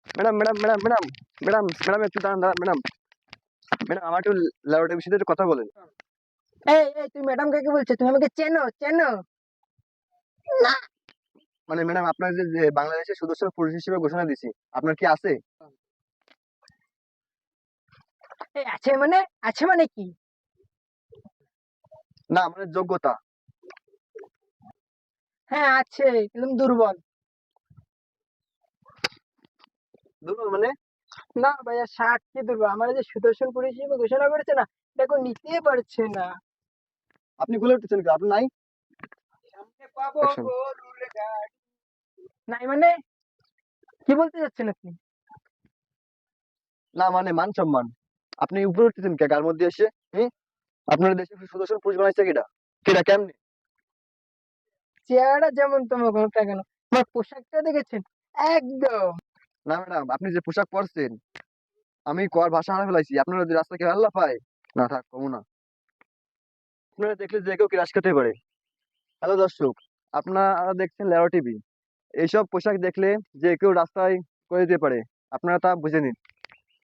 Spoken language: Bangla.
Madam madam madam madam madam madam একটু দাঁড়ান দাঁড়ান ম্যাডাম। ম্যাডাম আমার একটু ল্যাবরেটরি বিষয়ে একটু কথা বলেন। এই এই তুমি ম্যাডাম কাকে বলছো? তুমি আমাকে চেনো চেনো? না। মানে ম্যাডাম আপনার যে যে বাংলাদেশের সুদর্শন পুরুষ হিসেবে ঘোষণা দিছি, আপনার কি আছে? এই আছে মানে? আছে মানে কি? না মানে যোগ্যতা। হ্যাঁ আছে, একদম দুর্বল। দুর্বল মানে? না ভাইয়া, ষাট কি দুর্বল? আমার যে সুদর্শন পুরুষ হিসেবে ঘোষণা করেছে না, দেখো নিতেই পারছে না। আপনি বলে উঠতেছেন কি আপনি নাই? Action. নাই মানে? কি বলতে চাচ্ছেন আপনি? না মানে মান সম্মান। আপনি উপরে উঠতেছেন কে কার মধ্যে এসে? হুম? আপনার দেশে সুদর্শন পুরুষ বানাইছে কেডা? কেডা কেমনে? চেহারা যেমন তোমার কোনটা কেন, আমার পোশাকটা দেখেছেন? একদম। না ম্যাডাম আপনি যে পোশাক পরছেন, আমি কর ভাষা হারা ফেলাইছি। আপনারা যদি রাস্তা কেউ আল্লাহ পায়, না থাক কমু না। আপনারা দেখলে যে কেউ ক্রাশ খেতে পারে। হ্যালো দর্শক, আপনারা দেখছেন লেরো টিভি। এইসব পোশাক দেখলে যে কেউ রাস্তায় করে দিতে পারে, আপনারা তা বুঝে নিন।